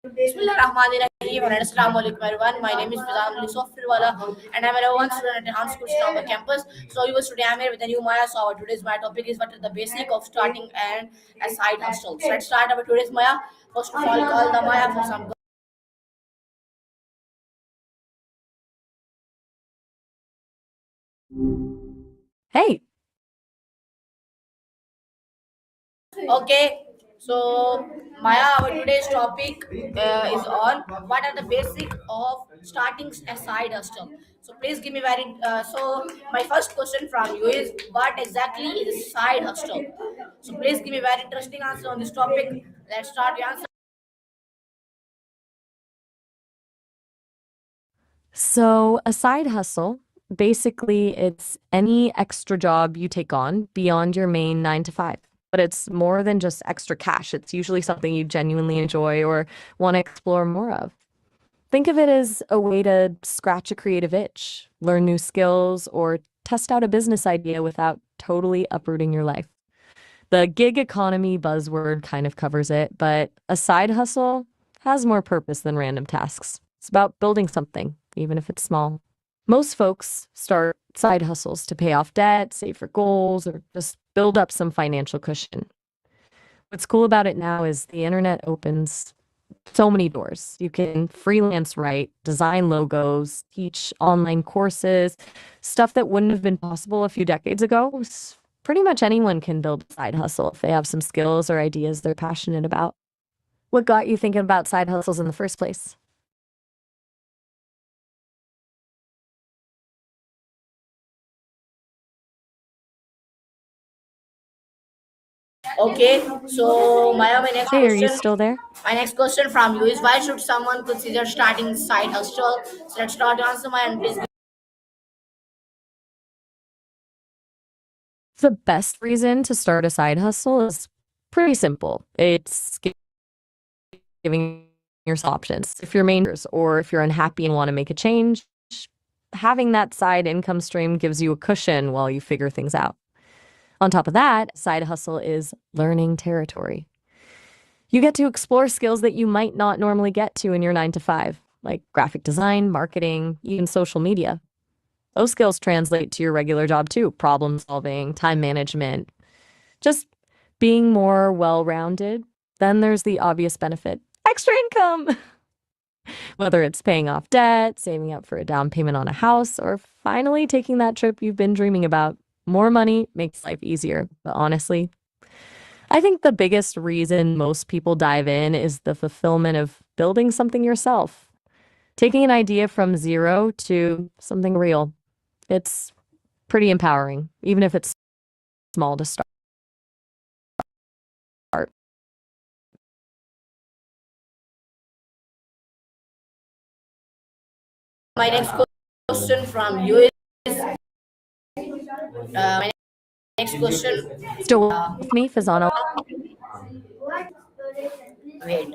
Bismillahirrahmanirrahim and Assalamu alaikum everyone. My name is Fizan Software Wala and I'm a one student at the Hans School Stamper campus. So you today I'm here with a new Maya. So our today's Maya topic is what is the basic of starting and a side hustle. So let's start our today's Maya. First of all, call the Maya for some. Hey, Okay, so Maya, our today's topic is on what are the basic of starting a side hustle. So please give me very. So my first question from you is what exactly is a side hustle? So please give me very interesting answer on this topic. Let's start the answer. so a side hustle, basically, it's any extra job you take on beyond your main 9 to 5. But it's more than just extra cash. It's usually something you genuinely enjoy or want to explore more of. Think of it as a way to scratch a creative itch, learn new skills, or test out a business idea without totally uprooting your life. The gig economy buzzword kind of covers it, but a side hustle has more purpose than random tasks. It's about building something, even if it's small. Most folks start side hustles to pay off debt, save for goals, or just build up some financial cushion. What's cool about it now is the internet opens so many doors. You can freelance write, design logos, teach online courses, stuff that wouldn't have been possible a few decades ago. Pretty much anyone can build a side hustle if they have some skills or ideas they're passionate about. What got you thinking about side hustles in the first place? Okay, so Maya, my next Hey, are you question. still there? My next question from you is why should someone consider starting side hustle? So let's start the answer, Maya, and please. The best reason to start a side hustle is pretty simple. It's giving yourself options. If you're mainers or if you're unhappy and want to make a change, having that side income stream gives you a cushion while you figure things out. On top of that, side hustle is learning territory. You get to explore skills that you might not normally get to in your 9 to 5, like graphic design, marketing, even social media. Those skills translate to your regular job too, problem solving, time management, just being more well rounded. Then there's the obvious benefit extra income. Whether it's paying off debt, saving up for a down payment on a house, or finally taking that trip you've been dreaming about, more money makes life easier. But honestly, I think the biggest reason most people dive in is the fulfillment of building something yourself, taking an idea from zero to something real. It's pretty empowering, even if it's small to start. My next question from you is my next question. Still with me, Fazano? Wait.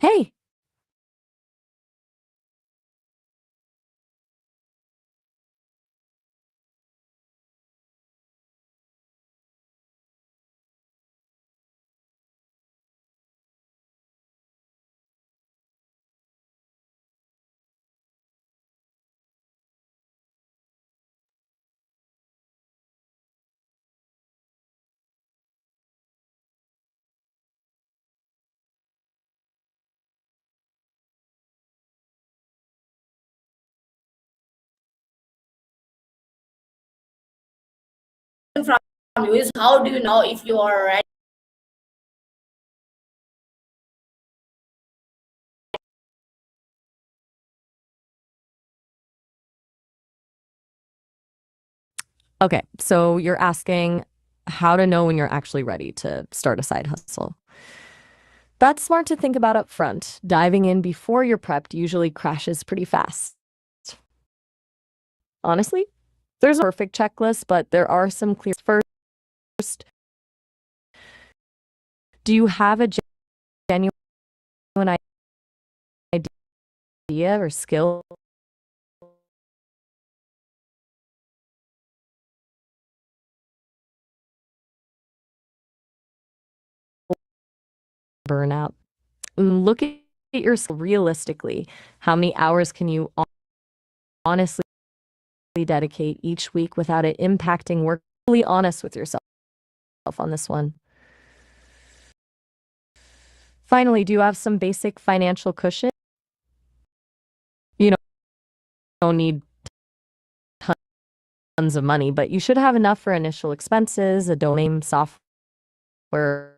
Hey, from you is, how do you know if you are ready? Okay, so you're asking how to know when you're actually ready to start a side hustle. That's smart to think about up front. Diving in before you're prepped usually crashes pretty fast. Honestly, there's a perfect checklist, but there are some clear. First, do you have a genuine idea or skill? Burnout. Look at your skill realistically. How many hours can you honestly dedicate each week without it impacting work? Be honest with yourself on this one. Finally, do you have some basic financial cushion? You don't need tons of money, but you should have enough for initial expenses, a domain software,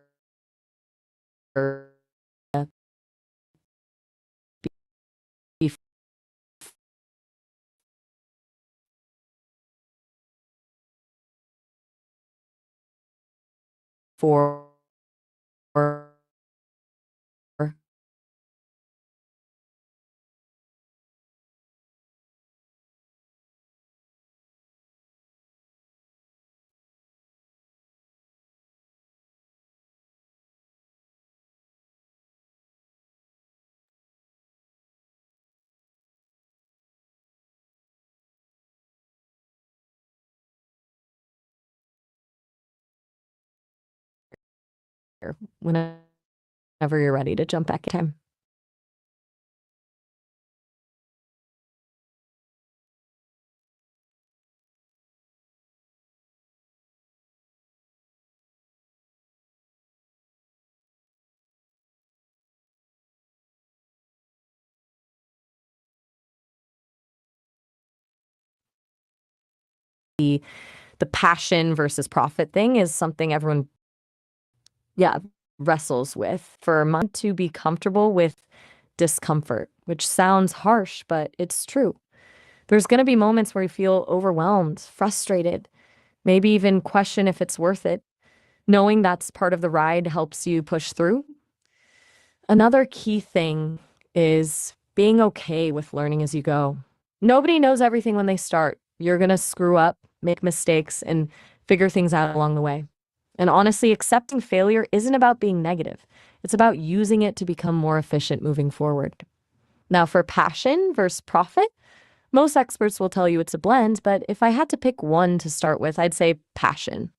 before whenever you're ready to jump back in time. The passion versus profit thing is something everyone, yeah, wrestles with. For a month to be comfortable with discomfort, which sounds harsh, but it's true. There's going to be moments where you feel overwhelmed, frustrated, maybe even question if it's worth it. Knowing that's part of the ride helps you push through. Another key thing is being okay with learning as you go. Nobody knows everything when they start. You're going to screw up, make mistakes, and figure things out along the way. And honestly, accepting failure isn't about being negative. It's about using it to become more efficient moving forward. Now, for passion versus profit, most experts will tell you it's a blend, but if I had to pick one to start with, I'd say passion.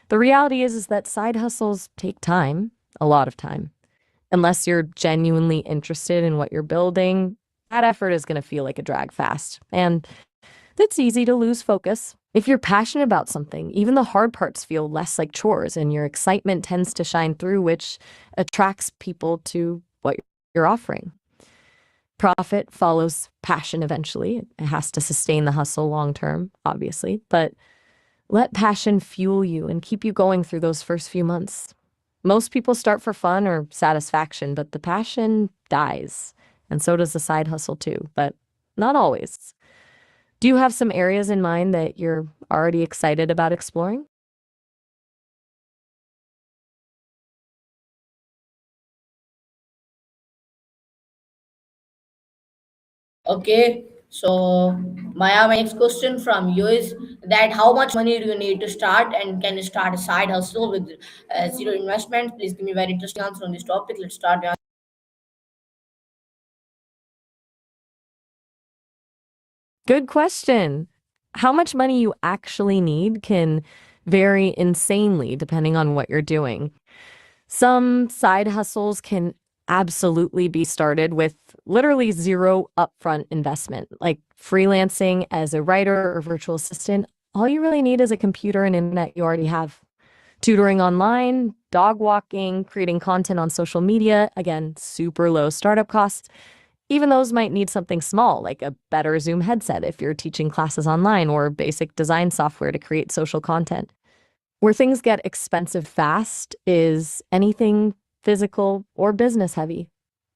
The reality is that side hustles take time, a lot of time. Unless you're genuinely interested in what you're building, that effort is going to feel like a drag fast. And it's easy to lose focus. If you're passionate about something, even the hard parts feel less like chores and your excitement tends to shine through, which attracts people to what you're offering. Profit follows passion eventually. It has to sustain the hustle long term, obviously, but let passion fuel you and keep you going through those first few months. Most people start for fun or satisfaction, but the passion dies. And so does the side hustle too, but not always. Do you have some areas in mind that you're already excited about exploring? Okay, so Maya, my next question from you is that how much money do you need to start, and can you start a side hustle with zero investment? Please give me very interesting answer on this topic. Let's start. Good question. How much money you actually need can vary insanely depending on what you're doing. Some side hustles can absolutely be started with literally zero upfront investment, like freelancing as a writer or virtual assistant. All you really need is a computer and internet you already have. Tutoring online, dog walking, creating content on social media, again, super low startup costs. Even those might need something small, like a better Zoom headset if you're teaching classes online or basic design software to create social content. Where things get expensive fast is anything physical or business heavy.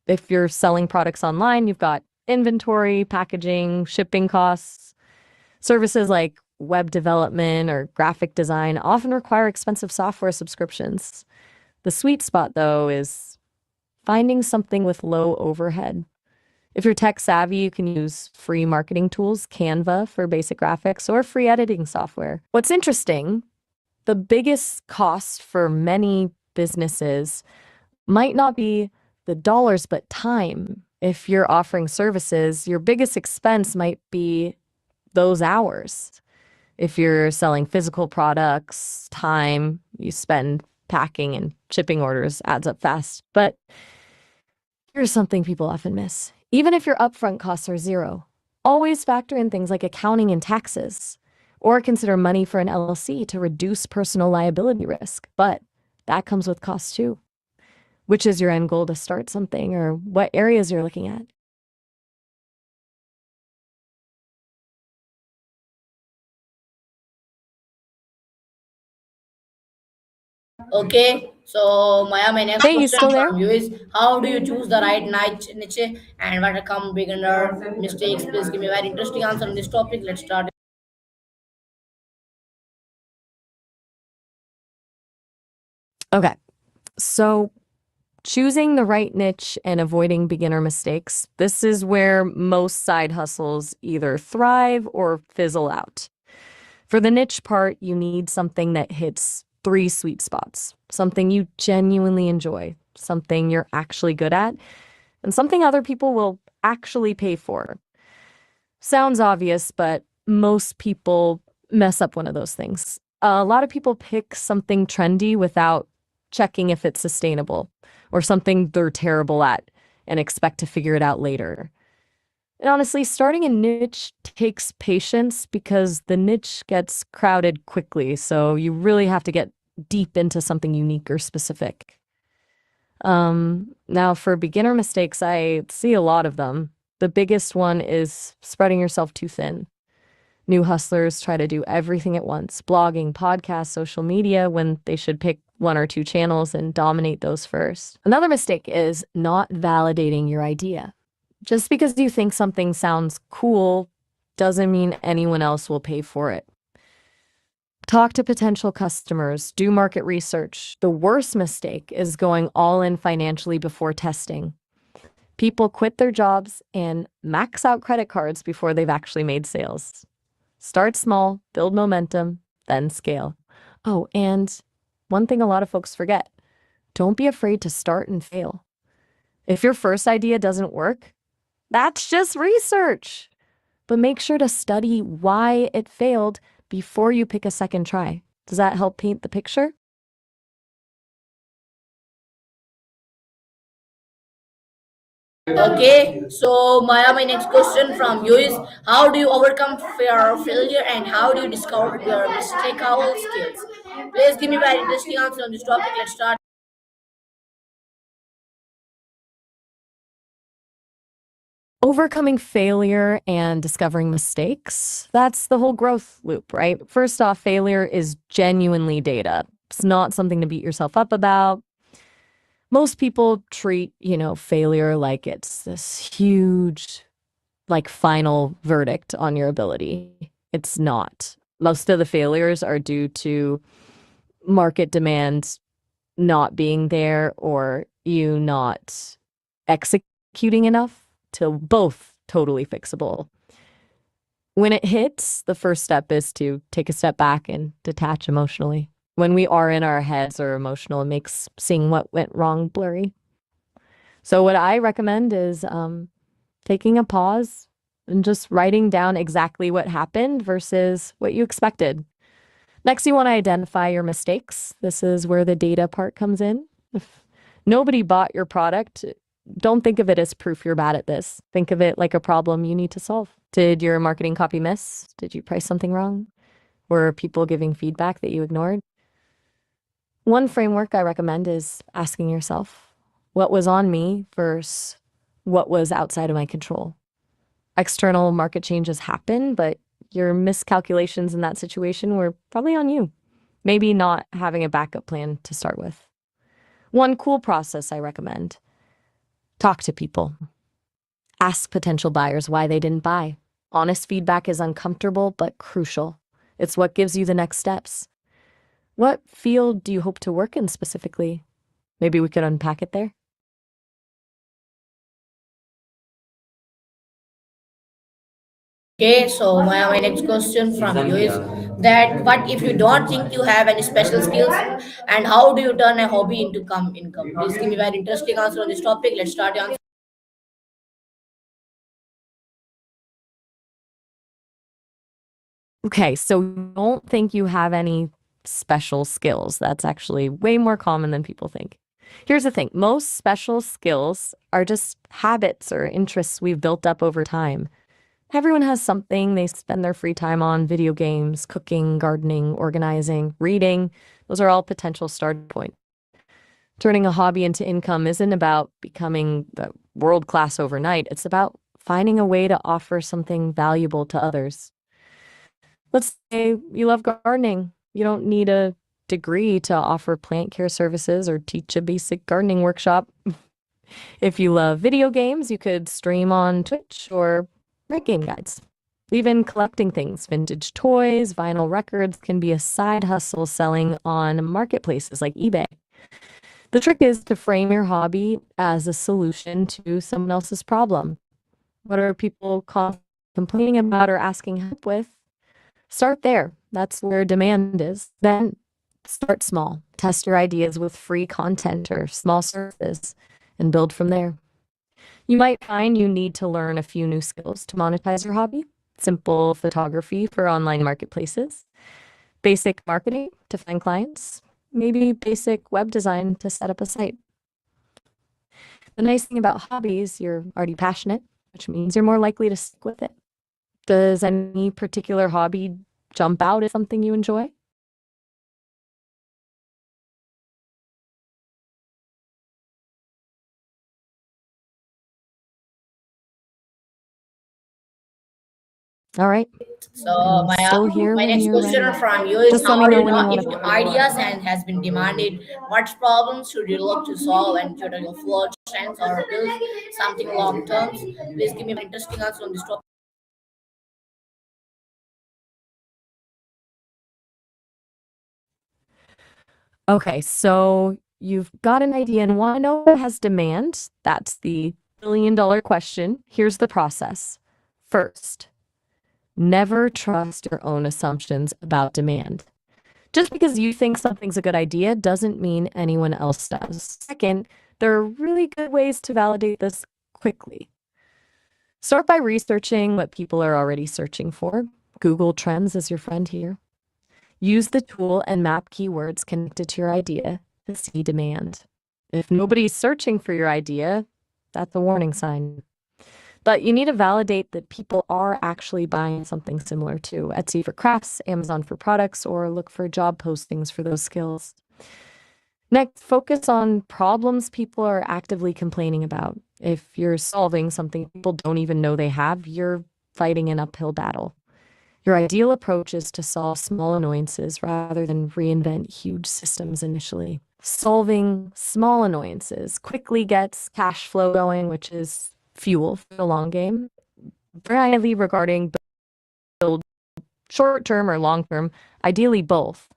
If you're selling products online, you've got inventory, packaging, shipping costs. Services like web development or graphic design often require expensive software subscriptions. The sweet spot, though, is finding something with low overhead. If you're tech savvy, you can use free marketing tools, Canva for basic graphics, or free editing software. What's interesting, the biggest cost for many businesses might not be the dollars, but time. If you're offering services, your biggest expense might be those hours. If you're selling physical products, time you spend packing and shipping orders adds up fast. But here's something people often miss. Even if your upfront costs are zero, always factor in things like accounting and taxes, or consider money for an LLC to reduce personal liability risk. But that comes with costs too. Which is your end goal to start something, or what areas you're looking at? Okay, so Maya, my next Hey, you question still there? from you is how do you choose the right niche and what are come beginner mistakes? Please give me a very interesting answer on this topic. Let's start. Okay. So choosing the right niche and avoiding beginner mistakes, this is where most side hustles either thrive or fizzle out. For the niche part, you need something that hits three sweet spots, something you genuinely enjoy, something you're actually good at, and something other people will actually pay for. Sounds obvious, but most people mess up one of those things. A lot of people pick something trendy without checking if it's sustainable or something they're terrible at and expect to figure it out later. And honestly, starting a niche takes patience because the niche gets crowded quickly. So you really have to get deep into something unique or specific. Now, for beginner mistakes, I see a lot of them. The biggest one is spreading yourself too thin. New hustlers try to do everything at once, blogging, podcasts, social media, when they should pick one or two channels and dominate those first. Another mistake is not validating your idea. Just because you think something sounds cool doesn't mean anyone else will pay for it. Talk to potential customers, do market research. The worst mistake is going all in financially before testing. People quit their jobs and max out credit cards before they've actually made sales. Start small, build momentum, then scale. Oh, and one thing a lot of folks forget, don't be afraid to start and fail. If your first idea doesn't work, that's just research. But make sure to study why it failed before you pick a second try. Does that help paint the picture? Okay, so Maya, my next question from you is how do you overcome fear of failure and how do you discover your mistakable skills? Please give me a very interesting answer on this topic. Let's start. Overcoming failure and discovering mistakes, that's the whole growth loop, right? First off, failure is genuinely data. It's not something to beat yourself up about. Most people treat, failure like it's this huge, like final verdict on your ability. It's not. Most of the failures are due to market demand not being there or you not executing enough till both totally fixable. When it hits, the first step is to take a step back and detach emotionally. When we are in our heads or emotional, it makes seeing what went wrong blurry. So what I recommend is taking a pause and just writing down exactly what happened versus what you expected. Next, you want to identify your mistakes. This is where the data part comes in. If nobody bought your product, don't think of it as proof you're bad at this. Think of it like a problem you need to solve. Did your marketing copy miss? Did you price something wrong? Were people giving feedback that you ignored? One framework I recommend is asking yourself, what was on me versus what was outside of my control? External market changes happen, but your miscalculations in that situation were probably on you. Maybe not having a backup plan to start with. One cool process I recommend: talk to people. Ask potential buyers why they didn't buy. Honest feedback is uncomfortable but crucial. It's what gives you the next steps. What field do you hope to work in specifically? Maybe we could unpack it there. Okay, so my next question from you is that what if you don't think you have any special skills, and how do you turn a hobby into come income? Please give me very interesting answer on this topic. Let's start the answer. Okay, so you don't think you have any special skills. That's actually way more common than people think. Here's the thing: most special skills are just habits or interests we've built up over time. Everyone has something they spend their free time on: video games, cooking, gardening, organizing, reading. Those are all potential start points. Turning a hobby into income isn't about becoming world class overnight. It's about finding a way to offer something valuable to others. Let's say you love gardening. You don't need a degree to offer plant care services or teach a basic gardening workshop. If you love video games, you could stream on Twitch or write game guides. Even collecting things, vintage toys, vinyl records, can be a side hustle selling on marketplaces like eBay. The trick is to frame your hobby as a solution to someone else's problem. What are people complaining about or asking help with? Start there. That's where demand is. Then start small. Test your ideas with free content or small services and build from there. You might find you need to learn a few new skills to monetize your hobby: simple photography for online marketplaces, basic marketing to find clients, maybe basic web design to set up a site. The nice thing about hobbies, you're already passionate, which means you're more likely to stick with it. Does any particular hobby jump out as something you enjoy? All right. So I'm still here my when next you're question ready. from you is Just let how me do know you when you know want if to the play more. ideas and has been demanded? What problems should you look to solve and should you flow strengths or build something long term? Please give me an interesting answer on this topic. Okay, so you've got an idea and want to know what has demand. That's the $1 billion question. Here's the process. First, never trust your own assumptions about demand. Just because you think something's a good idea doesn't mean anyone else does. Second, there are really good ways to validate this quickly. Start by researching what people are already searching for. Google Trends is your friend here. Use the tool and map keywords connected to your idea to see demand. If nobody's searching for your idea, that's a warning sign. But you need to validate that people are actually buying something similar to Etsy for crafts, Amazon for products, or look for job postings for those skills. Next, focus on problems people are actively complaining about. If you're solving something people don't even know they have, you're fighting an uphill battle. Your ideal approach is to solve small annoyances rather than reinvent huge systems initially. Solving small annoyances quickly gets cash flow going, which is fuel for the long game. Variety regarding build short term or long term, ideally both.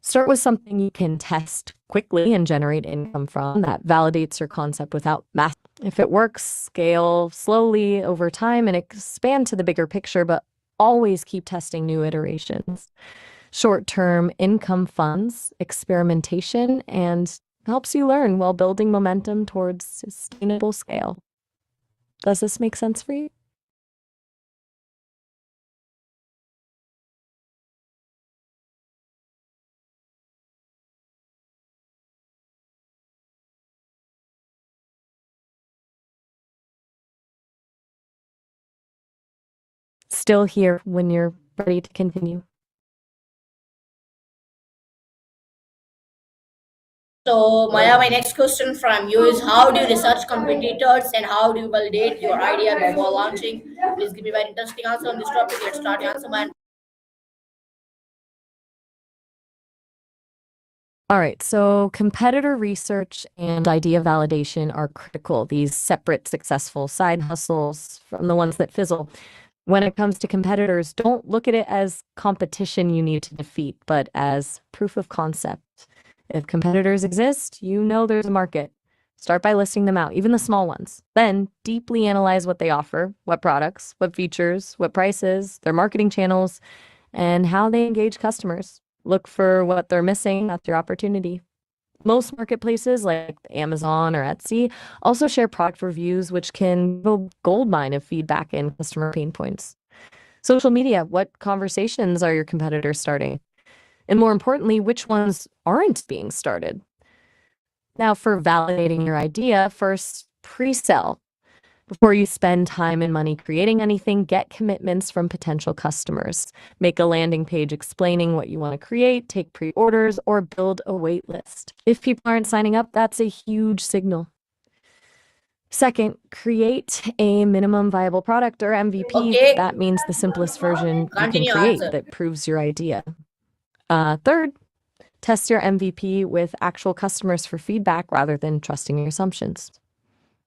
Start with something you can test quickly and generate income from that validates your concept without mass. If it works, scale slowly over time and expand to the bigger picture, but always keep testing new iterations. Short-term income funds, experimentation, and helps you learn while building momentum towards sustainable scale. Does this make sense for you? Still here when you're ready to continue. So Maya, my next question from you is how do you research competitors and how do you validate your idea before launching? Please give me very interesting answer on this topic. Let's start the answer, man. All right, so competitor research and idea validation are critical, these separate successful side hustles from the ones that fizzle. When it comes to competitors, don't look at it as competition you need to defeat, but as proof of concept. If competitors exist, you know there's a market. Start by listing them out, even the small ones. Then deeply analyze what they offer, what products, what features, what prices, their marketing channels, and how they engage customers. Look for what they're missing. That's your opportunity. Most marketplaces like Amazon or Etsy also share product reviews, which can give a gold mine of feedback and customer pain points. Social media, what conversations are your competitors starting? And more importantly, which ones aren't being started? Now, for validating your idea, first pre sell. Before you spend time and money creating anything, get commitments from potential customers. Make a landing page explaining what you want to create, take pre orders, or build a wait list. If people aren't signing up, that's a huge signal. Second, create a minimum viable product or MVP. Okay, That means the simplest version you can continue create answer. that proves your idea. Third, test your MVP with actual customers for feedback rather than trusting your assumptions.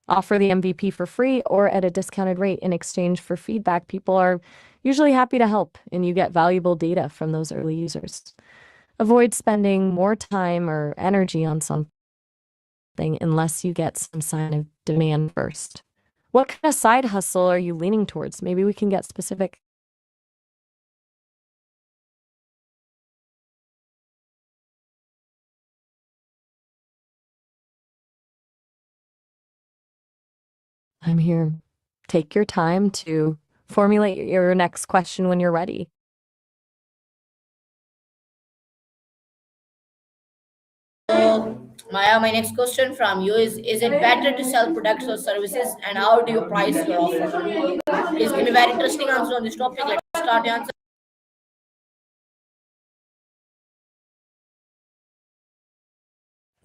Offer the MVP for free or at a discounted rate in exchange for feedback. People are usually happy to help, and you get valuable data from those early users. Avoid spending more time or energy on something unless you get some sign of demand first. What kind of side hustle are you leaning towards? Maybe we can get specific. I'm here. Take your time to formulate your next question when you're ready. So, Maya, my next question from you is it better to sell products or services and how do you price your offer? Please give me very interesting answer on this topic. Let's start the answer.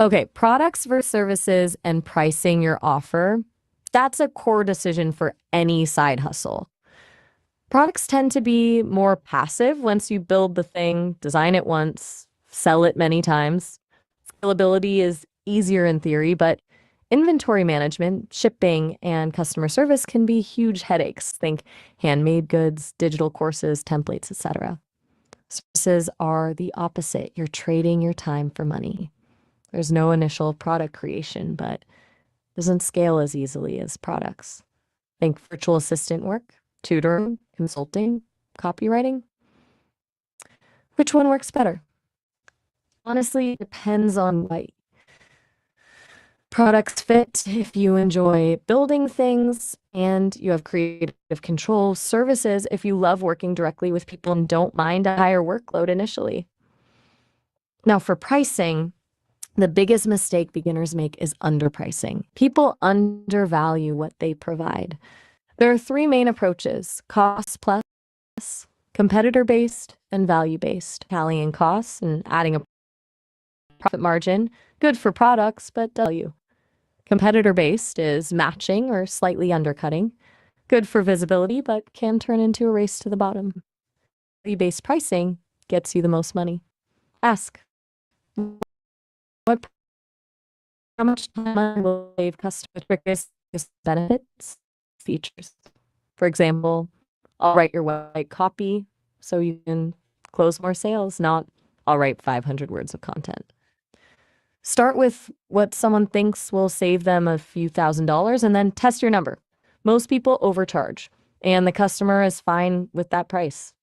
Okay, products versus services and pricing your offer. That's a core decision for any side hustle. Products tend to be more passive once you build the thing, design it once, sell it many times. Scalability is easier in theory, but inventory management, shipping, and customer service can be huge headaches. Think handmade goods, digital courses, templates, etc. Services are the opposite. You're trading your time for money. There's no initial product creation, but doesn't scale as easily as products. Think virtual assistant work, tutoring, consulting, copywriting. Which one works better? Honestly, it depends on what products fit. If you enjoy building things and you have creative control, services, if you love working directly with people and don't mind a higher workload initially. Now, for pricing, the biggest mistake beginners make is underpricing. People undervalue what they provide. There are three main approaches: cost plus, competitor based, and value based. Tallying costs and adding a profit margin, good for products, but value. Competitor based is matching or slightly undercutting, good for visibility, but can turn into a race to the bottom. Value based pricing gets you the most money. Ask, what, how much time will save customers? Biggest benefits, features. For example, I'll write your website copy so you can close more sales, not I'll write 500 words of content. Start with what someone thinks will save them a few $1,000s and then test your number. Most people overcharge, and the customer is fine with that price.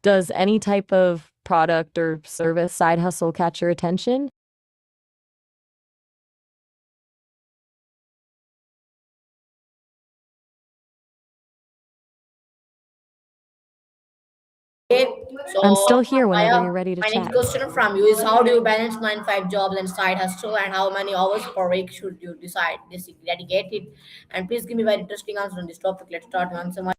Does any type of product or service side hustle catch your attention? Okay, I'm so still here whenever Maya, you're ready to my next chat. question from you is how do you balance 9 to 5 jobs and side hustle and how many hours per week should you decide this dedicate it? And please give me very interesting answer on this topic. Let's start the answer.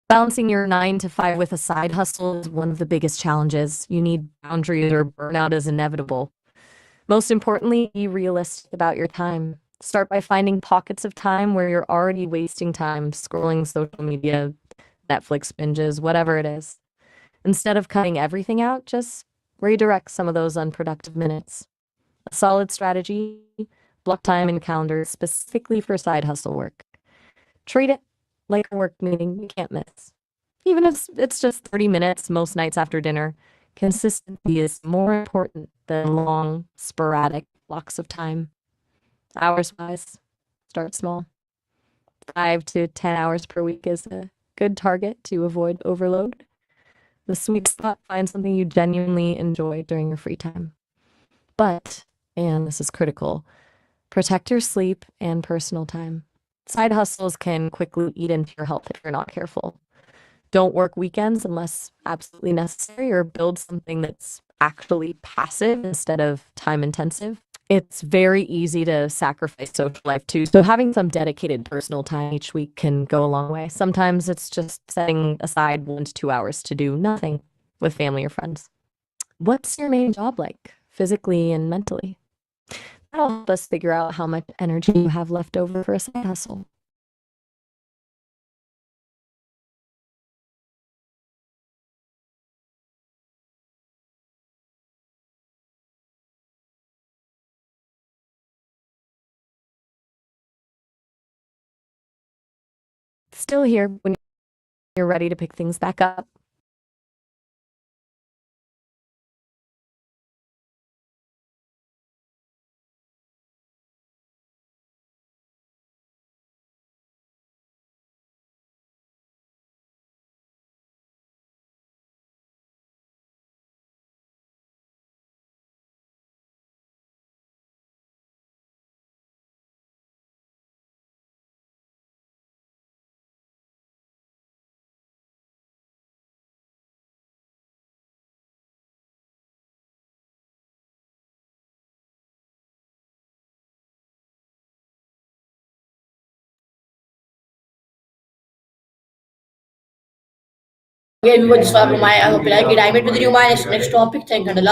Balancing your 9 to 5 with a side hustle is one of the biggest challenges. You need boundaries or burnout is inevitable. Most importantly, be realistic about your time. Start by finding pockets of time where you're already wasting time scrolling social media, Netflix binges, whatever it is. Instead of cutting everything out, just redirect some of those unproductive minutes. A solid strategy: block time in calendar specifically for side hustle work. Treat it like a work meeting you can't miss. Even if it's just 30 minutes most nights after dinner, consistency is more important than long, sporadic blocks of time. Hours wise, start small. 5 to 10 hours per week is a good target to avoid overload. The sweet spot: find something you genuinely enjoy during your free time. But, and this is critical, protect your sleep and personal time. Side hustles can quickly eat into your health if you're not careful. Don't work weekends unless absolutely necessary, or build something that's actually passive instead of time intensive. It's very easy to sacrifice social life too. So having some dedicated personal time each week can go a long way. Sometimes it's just setting aside 1 to 2 hours to do nothing with family or friends. What's your main job like, physically and mentally? That'll help us figure out how much energy you have left over for a side hustle. Still here when you're ready to pick things back up. Okay, everyone, just follow my. I hope you like it. I meet with you my next topic. Thank you and Allah.